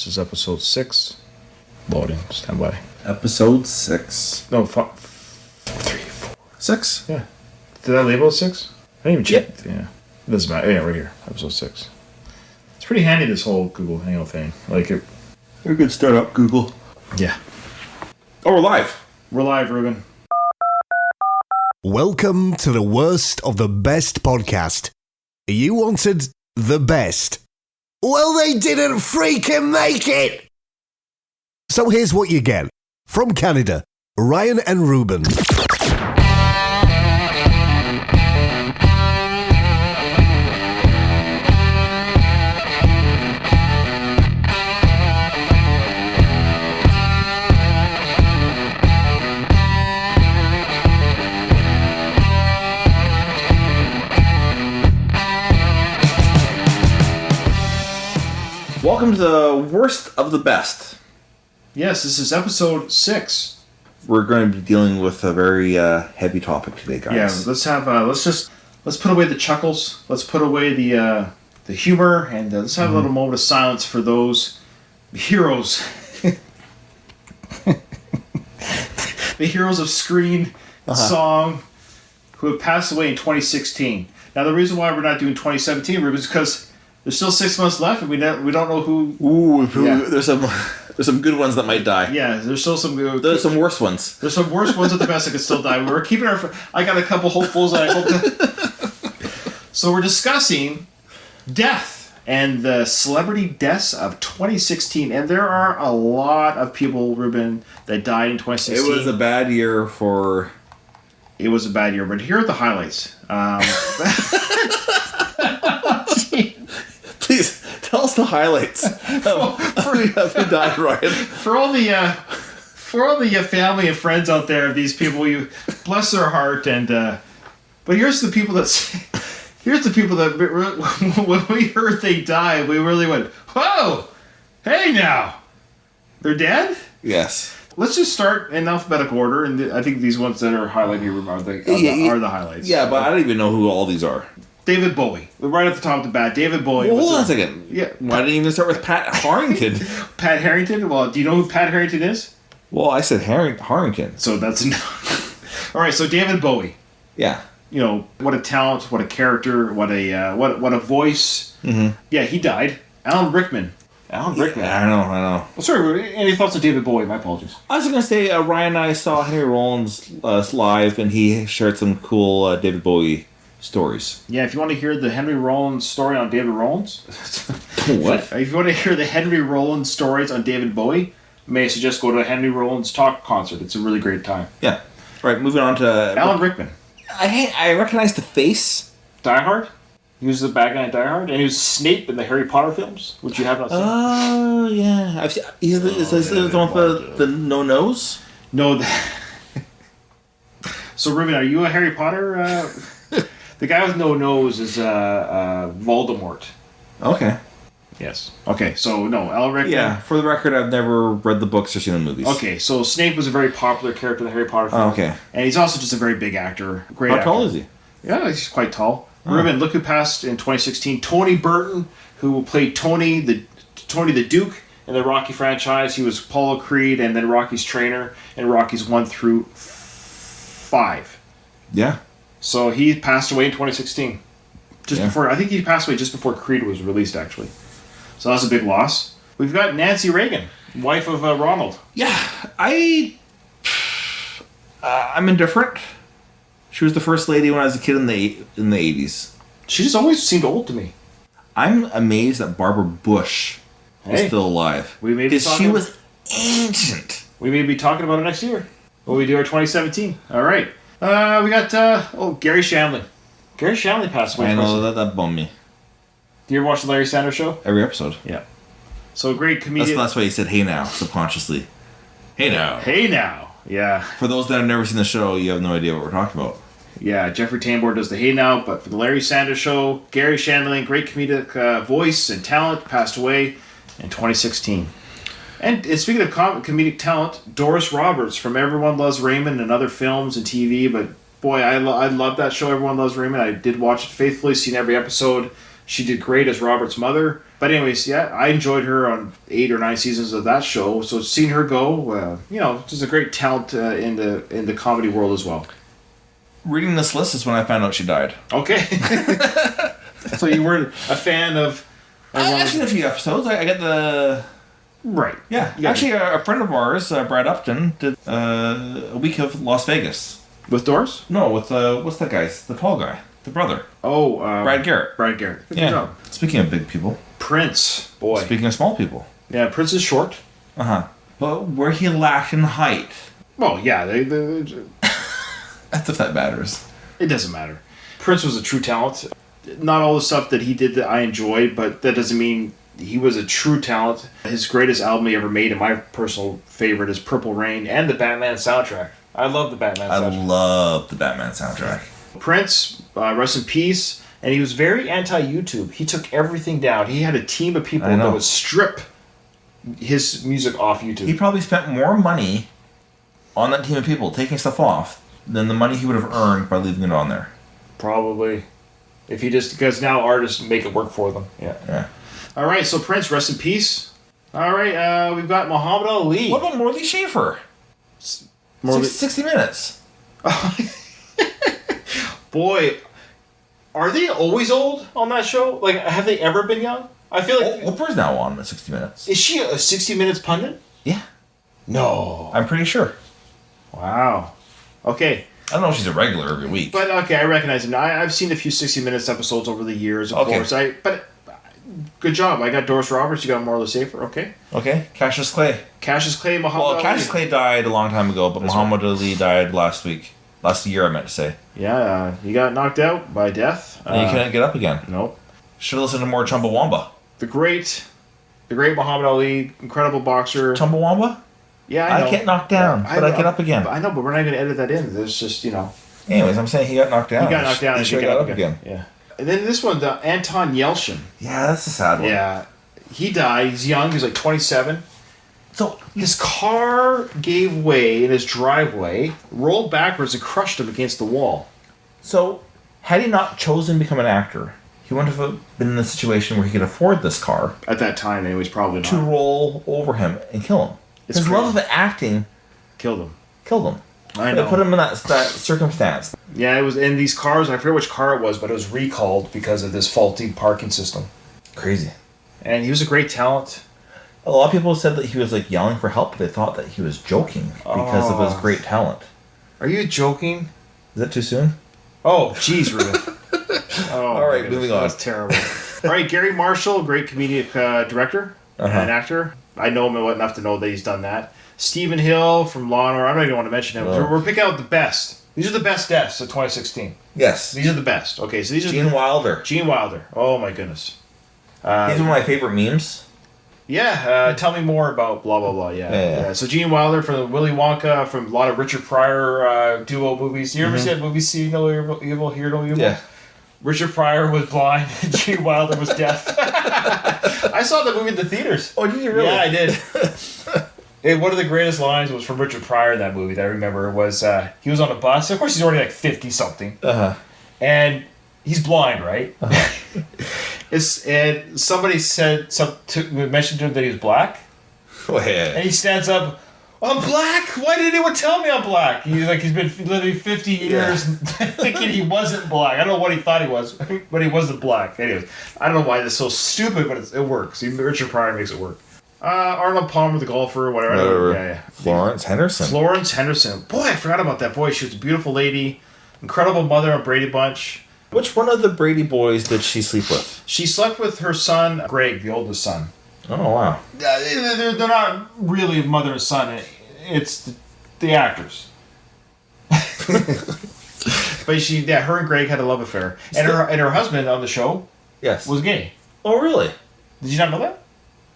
This is episode 6. Loading. Stand by. Episode 6. No, 3, 4. 6? Yeah. Did I label it 6? I didn't even check. Yeah. It doesn't matter. Yeah, right here. Episode 6. It's pretty handy, this whole Google Hangout thing. Like it. You're a good start up, Google. Yeah. Oh, we're live. We're live, Ruban. Welcome to the worst of the best podcast. You wanted the best. Well, they didn't freaking make it! So here's what you get. From Canada, Ryan and Ruban. Welcome to the worst of the best. Yes, this is episode 6. We're going to be dealing with a very heavy topic today, guys. Yeah, let's put away the chuckles. Let's put away the humor, and let's have a little moment of silence for those heroes. The heroes of screen and song who have passed away in 2016. Now, the reason why we're not doing 2017, Ruben, is because there's still 6 months left, and we don't know who. Ooh, there's some good ones that might die. Yeah, there's still some. There's some worse ones. There's some worse ones at the best that could still die. We're keeping our. I got a couple hopefuls that I hope that. So we're discussing death and the celebrity deaths of 2016, and there are a lot of people, Ruben, that died in 2016. It was a bad year for. It was a bad year, but here are the highlights. Please tell us the highlights. Who died, Ryan? For all the family and friends out there of these people, you bless their heart. And but here's the people that when we heard they died, we really went, "Whoa, hey now, they're dead." Yes. Let's just start in alphabetical order, and I think these ones that are highlighted here are the highlights. Yeah, but I don't even know who all these are. David Bowie. Right at the top of the bat, David Bowie. Well, hold on a second. Yeah. Why didn't you even start with Pat Harrington? Pat Harrington? Well, do you know who Pat Harrington is? Well, I said Harrington. So that's all right. So David Bowie. Yeah. You know, what a talent, what a character, what a voice. Mm-hmm. Yeah, he died. Alan Rickman. Yeah, I know. Well, sorry, any thoughts on David Bowie? My apologies. I was going to say, Ryan and I saw Henry Rollins live, and he shared some cool David Bowie stories. Yeah, if you want to hear the Henry Rollins story on David Rollins. What? If you want to hear the Henry Rollins stories on David Bowie, may I suggest go to a Henry Rollins talk concert. It's a really great time. Yeah. All right, moving on to... Alan Rickman. I recognize the face. Die Hard. He was the bad guy in Die Hard, and he was Snape in the Harry Potter films, which you have not seen. Oh, yeah. I've seen, he's the one with the no nose? No. So, Ruben, are you a Harry Potter? The guy with no nose is Voldemort. Okay. Yes. Okay, so, no, Alan Rickman. Yeah, for the record, I've never read the books or seen the movies. Okay, so Snape was a very popular character in the Harry Potter films. Oh, okay. And he's also just a very big actor. Great actor. How tall is he? Yeah, he's quite tall. Ruben, look who passed in 2016. Tony Burton, who played Tony the Duke in the Rocky franchise. He was Apollo Creed and then Rocky's trainer in Rockies 1 through 5. Yeah. So he passed away in 2016. Before, I think he passed away just before Creed was released, actually. So that's a big loss. We've got Nancy Reagan, wife of Ronald. Yeah, I'm indifferent. She was the first lady when I was a kid in the 80s. She just always seemed old to me. I'm amazed that Barbara Bush is still alive. Because she was ancient. We may be talking about it next year when we do our 2017. All right. We got Gary Shandling. Gary Shandling passed away. I know that bummed me. Do you ever watch the Larry Sanders Show? Every episode. Yeah. So a great comedian. That's why he said "Hey now" subconsciously. Hey now. Hey now. Yeah. For those that have never seen the show, you have no idea what we're talking about. Yeah, Jeffrey Tambor does the Hey Now, but for the Larry Sanders Show, Gary Shandling, great comedic voice and talent, passed away in 2016. And speaking of comedic talent, Doris Roberts from Everyone Loves Raymond and other films and TV, but boy, I love that show, Everyone Loves Raymond. I did watch it faithfully, seen every episode. She did great as Robert's mother. But anyways, yeah, I enjoyed her on 8 or 9 seasons of that show. So seeing her go, just a great talent in the comedy world as well. Reading this list is when I found out she died. Okay. So you weren't a fan of... I've seen a few episodes. I get the... Right. Yeah. Actually, a friend of ours, Brad Upton, did a week of Las Vegas. With Doris? No, with, what's that guy? The tall guy. The brother. Oh, Brad Garrett. Brad Garrett. Good yeah. job. Speaking of big people. Prince. Boy. Speaking of small people. Yeah, Prince is short. Uh-huh. But where he lacked in height. Well, yeah. That's if that matters. It doesn't matter. Prince was a true talent. Not all the stuff that he did that I enjoyed, but that doesn't mean he was a true talent. His greatest album he ever made, and my personal favorite, is Purple Rain and the Batman soundtrack. I love the Batman soundtrack. I love the Batman soundtrack. Prince, rest in peace, and he was very anti-YouTube. He took everything down. He had a team of people that would strip his music off YouTube. He probably spent more money on that team of people taking stuff off than the money he would have earned by leaving it on there. Probably. Because now artists make it work for them. Yeah. All right, so Prince, rest in peace. All right, we've got Muhammad Ali. What about Morley Schaefer? 60 Minutes. Boy, are they always old on that show? Like, have they ever been young? I feel like... Oprah's now on at 60 Minutes. Is she a 60 Minutes pundit? Yeah. No. I'm pretty sure. Wow. Okay. I don't know if she's a regular every week. But, okay, I recognize him. I've seen a few 60 Minutes episodes over the years, of course. But good job. I got Doris Roberts. You got Marla Safer. Okay. Cassius Clay. Cassius Clay, Muhammad Ali. Well, Cassius Clay died a long time ago, but Muhammad Ali died last week. Last year, I meant to say. Yeah, he got knocked out by death. And he couldn't get up again. Nope. Should have listened to more Chumbawamba. The great Muhammad Ali, incredible boxer. Chumbawamba? Yeah, I know. I get knocked down, but I get up again. I know, but we're not going to edit that in. There's just, Anyways, I'm saying he got knocked down. He got knocked down and he got up again. Yeah. And then this one, the Anton Yelchin. Yeah, that's a sad one. Yeah. He died. He's young. He's like 27. So his car gave way in his driveway, rolled backwards, and crushed him against the wall. So, had he not chosen to become an actor, he wouldn't have been in a situation where he could afford this car. At that time, anyways, probably not. To roll over him and kill him. His love of acting killed him. I know. It put him in that circumstance. Yeah, it was in these cars. I forget which car it was, but it was recalled because of this faulty parking system. Crazy. And he was a great talent. A lot of people said that he was like yelling for help, but they thought that he was joking because of his great talent. Are you joking? Is that too soon? Oh, jeez, Ruben. All right, moving on. That's terrible. All right, Gary Marshall, great comedic director and actor. I know him enough to know that he's done that. Stephen Hill from Law & Order. I don't even want to mention him. Oh. We're picking out the best. These are the best deaths of 2016. Yes. These are the best. Okay, so these are Gene Wilder. Gene Wilder. Oh, my goodness. He's one of my favorite memes. Yeah, tell me more about blah, blah, blah. Yeah. So Gene Wilder from Willy Wonka, from a lot of Richard Pryor duo movies. You ever see that movie, See No Evil, Hear No Evil? Yeah. Richard Pryor was blind and Gene Wilder was deaf. I saw that movie in the theaters. Oh, did you really? Yeah, I did. And one of the greatest lines was from Richard Pryor in that movie that I remember was he was on a bus. Of course, he's already like 50-something. Uh-huh. And he's blind, right? Uh-huh. And somebody mentioned to him that he was black. Oh, yeah. And he stands up, I'm black? Why did anyone tell me I'm black? He's been living 50 years thinking he wasn't black. I don't know what he thought he was, but he wasn't black. Anyways, I don't know why this is so stupid, but it works. Richard Pryor makes it work. Arnold Palmer, the golfer, whatever. Yeah. Florence Henderson. Boy, I forgot about that. Boy, she was a beautiful lady. Incredible mother on Brady Bunch. Which one of the Brady boys did she sleep with? She slept with her son, Greg, the oldest son. Oh, wow. They're not really mother and son. It's the actors. But her and Greg had a love affair. And her husband on the show was gay. Oh, really? Did you not know that?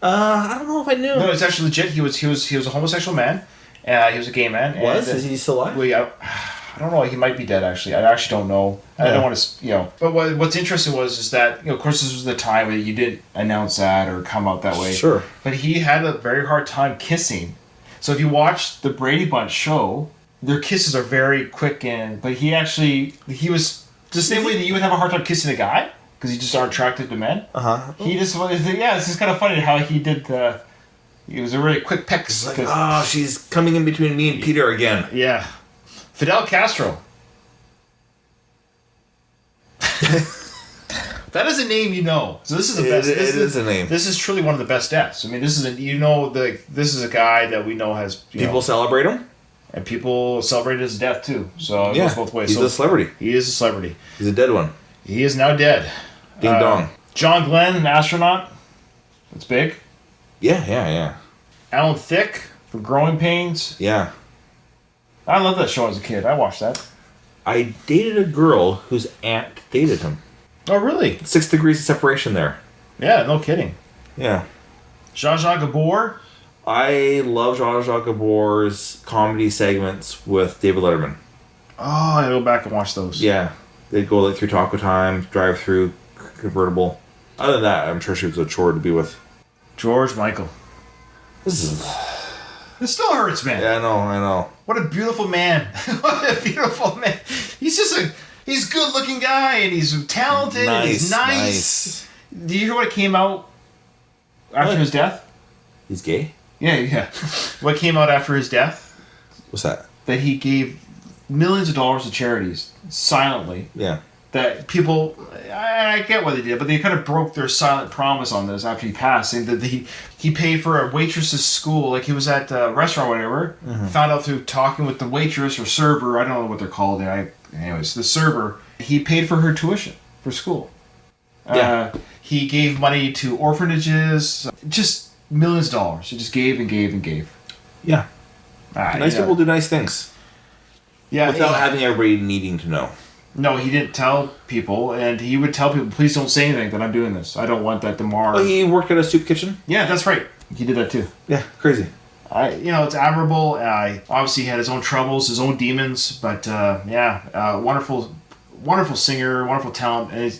I don't know if I knew. No, it's actually legit. He was a homosexual man. He was a gay man. Is he still alive? Well, I don't know. He might be dead, actually. I actually don't know. I don't want to, But what's interesting is that, of course, this was the time where you didn't announce that or come out that way. Sure. But he had a very hard time kissing. So if you watch the Brady Bunch show, their kisses are very quick but he was the same way that you would have a hard time kissing a guy. because you just aren't attracted to men. He just it's just kind of funny how he did the. It was a really quick pick. It's like, she's coming in between me and Peter again. Yeah, Fidel Castro. That is a name you know. So this is the best. It is a name. This is truly one of the best deaths. I mean, this is this is a guy that we know has people celebrate him, and people celebrate his death too. So it goes both ways. He's a celebrity. He is a celebrity. He's a dead one. He is now dead. Ding dong. John Glenn, an astronaut. That's big. Yeah. Alan Thicke for Growing Pains. Yeah. I loved that show as a kid. I watched that. I dated a girl whose aunt dated him. Oh, really? 6 degrees of separation there. Yeah, no kidding. Yeah. Jean-Jacques Gabor. I love Jean-Jacques Gabor's comedy segments with David Letterman. Oh, I gotta go back and watch those. Yeah. They'd go through Taco Time, drive through convertible. Other than that, I'm sure she was a chore to be with. George Michael. It still hurts, man. Yeah, I know. What a beautiful man. What a beautiful man. He's just he's a good-looking guy, and he's talented, and he's nice. Did you hear what came out after his death? He's gay? Yeah. What came out after his death? What's that? That he gave millions of dollars to charities, silently. Yeah. That people, I get what they did, but they kind of broke their silent promise on this after he passed, saying that he paid for a waitress's school, like he was at a restaurant or whatever, found out through talking with the waitress or server, I don't know what they're called, anyways, the server, he paid for her tuition for school. Yeah. He gave money to orphanages, just millions of dollars. He just gave and gave and gave. Yeah. Nice people do nice things. Yeah. Without having everybody needing to know. No, he didn't tell people, and he would tell people, please don't say anything that I'm doing this. I don't want that tomorrow. Oh, he worked at a soup kitchen? Yeah, that's right. He did that too. Yeah, crazy. It's admirable. Obviously he had his own troubles, his own demons, but wonderful singer, wonderful talent, and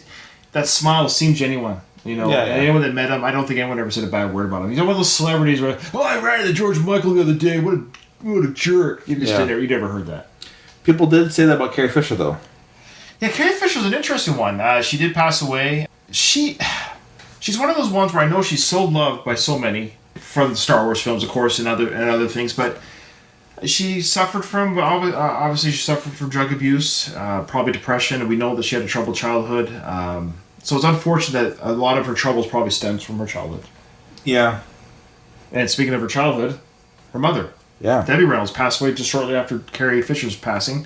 that smile seemed genuine. And anyone that met him, I don't think anyone ever said a bad word about him. He's one of those celebrities where, I ran into George Michael the other day, what a jerk. You never heard that. People did say that about Carrie Fisher, though. Yeah, Carrie Fisher's an interesting one. She did pass away. She's one of those ones where I know she's so loved by so many from the Star Wars films, of course, and other things. But she suffered from obviously she suffered from drug abuse, probably depression, and we know that she had a troubled childhood. So it's unfortunate that a lot of her troubles probably stems from her childhood. Yeah. And speaking of her childhood, her mother, Debbie Reynolds, passed away just shortly after Carrie Fisher's passing.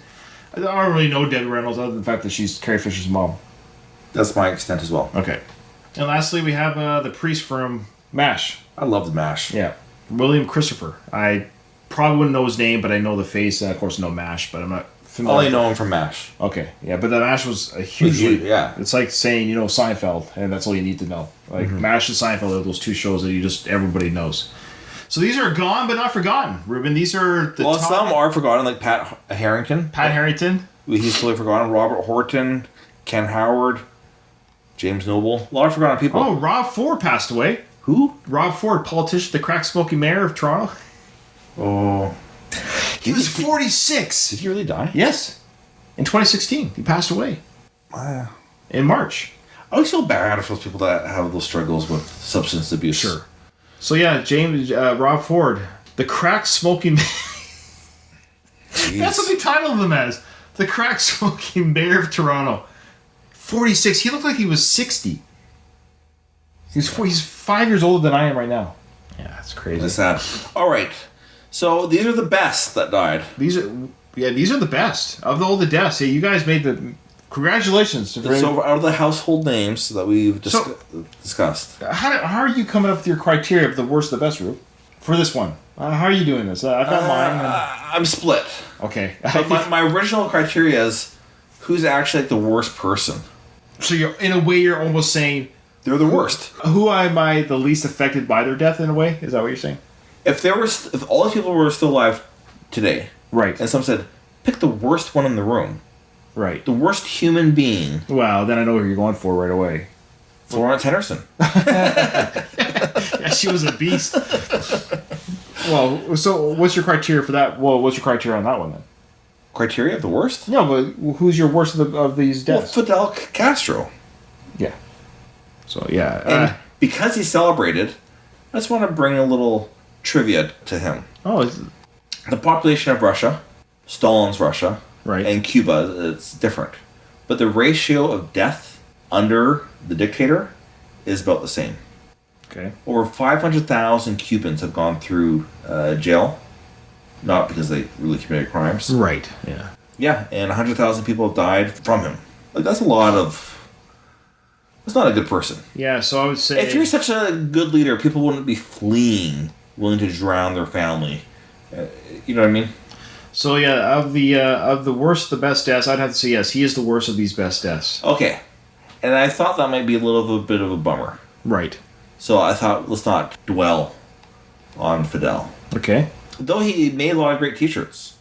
I don't really know Debbie Reynolds other than the fact that she's Carrie Fisher's mom. That's my extent as well. Okay. And lastly, we have the priest from MASH. I love the MASH. Yeah. William Christopher. I probably wouldn't know his name, but I know the face. And of course, know MASH, but I'm not familiar. Only know him from MASH. Okay. Yeah, but the MASH was a huge... Yeah. It's like saying, Seinfeld, and that's all you need to know. Like, MASH and Seinfeld are those two shows that everybody knows. So these are gone but not forgotten, Ruben. These are the top... some are forgotten, like Pat Harrington. He's fully forgotten. Robert Horton, Ken Howard, James Noble. A lot of forgotten people. Oh, Rob Ford passed away. Who? Rob Ford, politician, the crack-smoking mayor of Toronto. Oh. He was 46. Did he really die? Yes. In 2016. He passed away. In March. I always feel bad for those people that have those struggles with substance abuse. Sure. So Rob Ford, the crack-smoking... That's what they titled him as. The crack-smoking mayor of Toronto. 46. He looked like he was 60. He's 5 years older than I am right now. Yeah, that's crazy. That's sad. All right. So these are the best that died. These are the best of all the deaths. Yeah, you guys made the... Congratulations. So out of the household names that we've discussed. How are you coming up with your criteria of the worst, the best, Rube? For this one. How are you doing this? I've got mine. I'm split. Okay. But my original criteria is who's actually like the worst person. So you're almost saying... They're the worst. Who am I the least affected by their death in a way? Is that what you're saying? If all these people were still alive today. Right. And someone said, pick the worst one in the room. Right. The worst human being. Well, then I know who you're going for right away. Florence Henderson. Yeah, she was a beast. Well, so what's your criteria for that? Well, what's your criteria on that one then? Criteria of the worst? No, but who's your worst of these deaths? Well, Fidel Castro. Yeah. So, yeah. And because he's celebrated, I just want to bring a little trivia to him. Oh, the population of Russia, Stalin's Russia, right, and Cuba, it's different. But the ratio of death under the dictator is about the same. Okay. Over 500,000 Cubans have gone through jail, not because they really committed crimes. Right, yeah. Yeah, and 100,000 people have died from him. Like, that's a lot of... That's not a good person. Yeah, so I would say... If you're such a good leader, people wouldn't be fleeing, willing to drown their family. You know what I mean? So, yeah, of the worst, the best deaths, I'd have to say yes, he is the worst of these best deaths. Okay. And I thought that might be a little bit of a bummer. Right. So I thought, let's not dwell on Fidel. Okay. Though he made a lot of great t-shirts.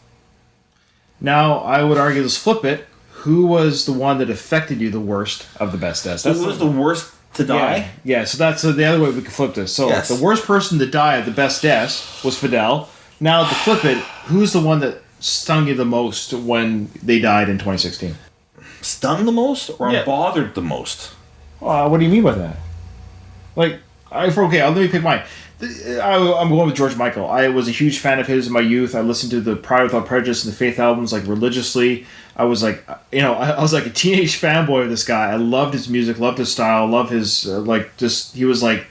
Now, I would argue, let's flip it. Who was the one that affected you the worst of the best deaths? Who was the worst to die? Yeah, so that's the other way we can flip this. So yes. The worst person to die of the best deaths was Fidel. Now, to flip it, who's the one that stung you the most when they died in 2016? Stung the most or bothered the most? What do you mean by that? Like, let me pick mine. I'm going with George Michael. I was a huge fan of his in my youth. I listened to the Pride Without Prejudice and the Faith albums like religiously. I was like, I was like a teenage fanboy of this guy. I loved his music, loved his style, loved his he was like,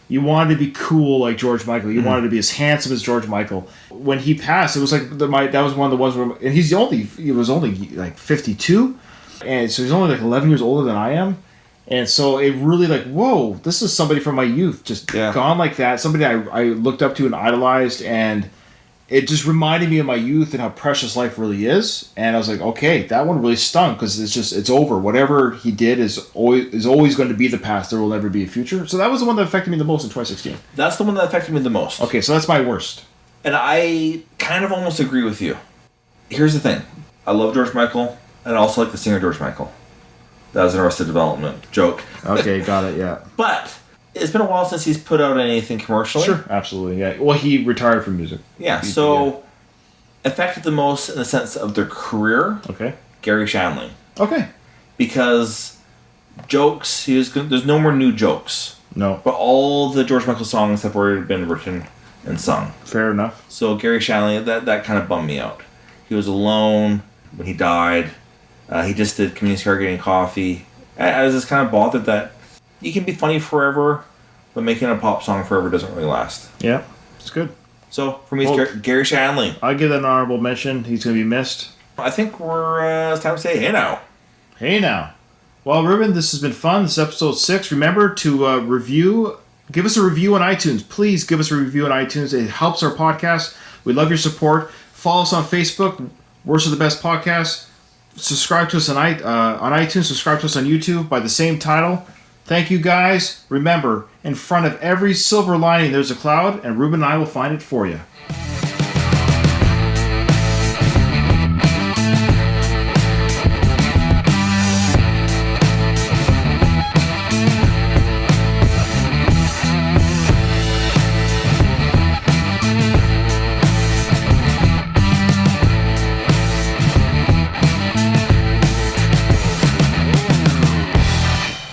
you wanted to be cool like George Michael. You wanted to be as handsome as George Michael. When he passed, it was like that was one of the ones where, and he was only like 52, and so he's only like 11 years older than I am. And so it really like, whoa, this is somebody from my youth just gone like that. Somebody I looked up to and idolized, and it just reminded me of my youth and how precious life really is. And I was like, okay, that one really stung because it's over. Whatever he did is always going to be the past. There will never be a future. So that was the one that affected me the most in 2016. That's the one that affected me the most. Okay, so that's my worst. And I kind of almost agree with you. Here's the thing. I love George Michael, and I also like the singer George Michael. That was an Arrested Development joke. Okay, got it, yeah. But it's been a while since he's put out anything commercially. Sure, absolutely, yeah. Well, he retired from music. Yeah, so affected the most in the sense of their career. Okay. Gary Shandling. Okay. Because jokes, there's no more new jokes. No. But all the George Michael songs have already been written and sung. Fair enough. So Gary Shandling, that kind of bummed me out. He was alone when he died. He just did Community Care Getting Coffee. I was just kind of bothered that you can be funny forever, but making a pop song forever doesn't really last. Yeah, it's good. So, for me, it's Gary Shandling. I'll give that an honorable mention. He's going to be missed. I think it's time to say, hey now. Hey now. Well, Ruben, this has been fun. This is episode 6. Remember to give us a review on iTunes. Please give us a review on iTunes. It helps our podcast. We love your support. Follow us on Facebook, Worst of the Best Podcast. Subscribe to us on iTunes. Subscribe to us on YouTube by the same title. Thank you, guys. Remember, in front of every silver lining, there's a cloud, and Ruben and I will find it for you.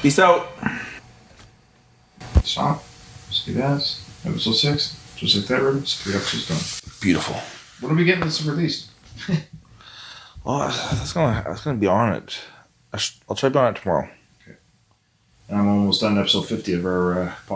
Peace out. Stop. See that? Episode 6. Just like that, Ruben. 3 episodes done. Beautiful. When are we getting this released? That's gonna be on it. I'll try to be on it tomorrow. Okay. And I'm almost done episode 50 of our podcast.